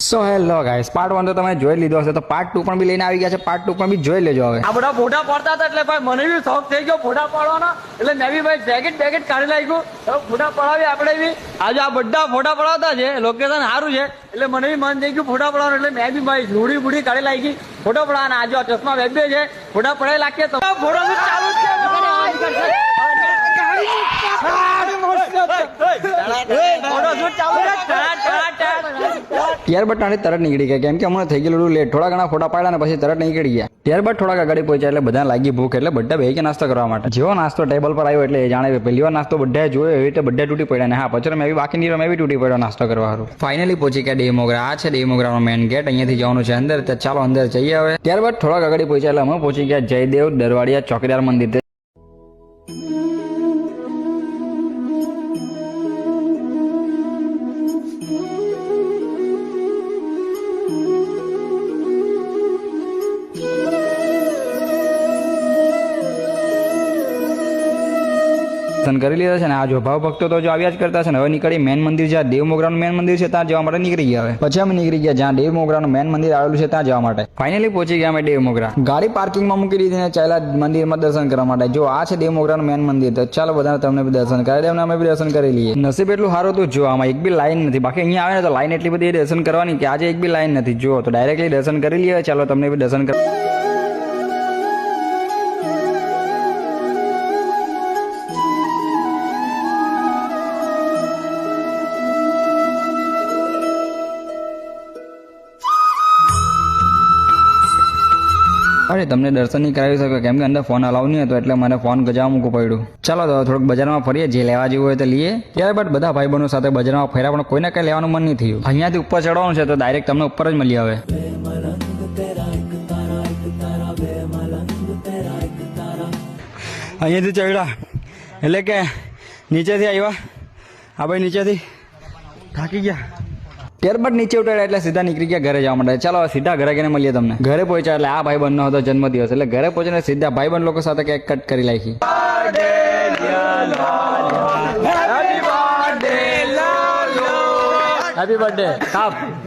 So hello guys, part 1 તો તમે જોઈ લીધો હશે, તો પાર્ટ 2 પણ બી લઈને આવી ગયા છે. પાર્ટ 2 પણ બી જોઈ લેજો. હવે આ બધા ફોટા પાડતા હતા એટલે ભાઈ મને બી શોખ થઈ ગયો ફોટા પાડવાનો. એટલે મેં બી ભાઈ જેકેટ કાઢી લાગ્યું. હવે ફોટા પડાવી આપણે બી. આજે આ બધા ફોટા પડાવતા છે, લોકેશન સારું છે એટલે મને બી મન થઈ ગયું ફોટા પડાવવાનું. એટલે મેં બી ભાઈ લુડી બુડી કાઢી લાગી ફોટા પડાવવાના. આજે આ ચશ્મા વેબે છે, ફોટા પડાવી લાગીએ તો ફોટો ચાલુ જ છે. ત્યારબાદ ટાણે તરત નીકળી ગયા, કેમ કે હમણાં થઈ ગયેલું લેટ. થોડા ઘણા ફોટા પાડ્યા ને પછી તરત નીકળી ગયા. ત્યારબાદ થોડાક આગળ પહોંચ્યા એટલે બધા લાગી ભૂખ, એટલે બધા બેહી કે નાસ્તો કરવા માટે. જેવો નાસ્તો ટેબલ પર આવ્યો એટલે એ જાણે પહેલી વાર નાસ્તો બધા જોયો એવી રીતે બધા તૂટી પડ્યા. ને હા, પછી મેં બી બાકી નહીં, મેં બી તૂટી પડ્યો નાસ્તો કરવા સારું. ફાઇનલી પહોંચી ગયા ડેમોગ્રા. આ છે ડેમોગ્રાનો મેન ગેટ. અહીંયાથી જવાનું છે અંદર. ચાલો અંદર જઈએ હવે. ત્યારબાદ થોડાક આગળ પહોંચ્યા એટલે અમે પહોંચી ગયા જયદેવ દરવાડિયા ચોકીદાર મંદિર. દર્શન કરી લીધા છે ને. આ જો ભાવ ભક્તો તો જો આવ્યા જ કરતા છે ને. હવે નીકળી મેન મંદિર, જ્યાં દેવ મોગરાનું મેન મંદિર છે ત્યાં જવા માટે નીકળી ગયા. હવે પછી અમે નીકળી ગયા જ્યાં દેવ મોગરાનું મેન મંદિર આવેલું છે ત્યાં જવા માટે. ફાઇનલી પહોંચી ગયા અમે દેવ મોગરા. ગાડી પાર્કિંગમાં મૂકી દીધી ને ચાલ્યા મંદિરમાં દર્શન કરવા માટે. જો આ છે દેવ મોગરાનું મેન મંદિર. તો ચાલો બધા તમને બી દર્શન કરી દે, અમે બી દર્શન કરી લઈએ. નસીબ એટલું સારું હતું, જો આમાં એક બી લાઈન નથી. બાકી અહીંયા આવે ને તો લાઈન એટલી બધી દર્શન કરવાની કે આજે એક બી લાઈન નથી. જો તો ડાયરેક્ટલી દર્શન કરી લઈએ. ચાલો તમને બી દર્શન કરી. અરે તમને દર્શન નહીં કરાવી શકો કેમ કે અંદર ફોન અલાઉ નહીં હતો, એટલે મને ફોન ગજાવા મૂકવું પડ્યું. ચાલો તો થોડુંક બજારમાં ફરીએ, જે લેવા જેવું હોય તો લઈએ. ત્યારબાદ બધા ભાઈબંધો સાથે બજારમાં ફર્યા, પણ કોઈને કંઈ લેવાનું મન નહીં થયું. અહીંયાથી ઉપર ચડવાનું છે તો ડાયરેક્ટ તમને ઉપર જ મળી આવે. અહીંયાથી ચડ્યા એટલે કે નીચેથી આવ્યા. આ ભાઈ નીચેથી થાકી ગયા. ત્યારબાદ નીચે ઉતર્યા એટલે સીધા નીકળી ગયા ઘરે જવા માટે. ચાલો સીધા ઘરે ગઈને મળીએ તમને. ઘરે પહોંચ્યા એટલે આ ભાઈબંધનો હતો જન્મદિવસ, એટલે ઘરે પહોંચીને સીધા ભાઈબંધ લોકો સાથે કેક કટ કરી નાખી. Happy birthday.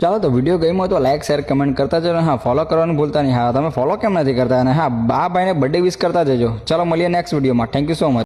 ચાલો તો વિડીયો ગમ્યો તો લાઈક શેર કમેન્ટ કરતા જજો. હા, ફોલો કરવાનું ભૂલતા નહીં. હા, તમે ફોલો કેમ નથી કરતા? અને હા, આ ભાઈને બર્થડે વિશ કરતા જજો. ચાલો મળીએ નેક્સ્ટ વિડીયોમાં. Thank you so much.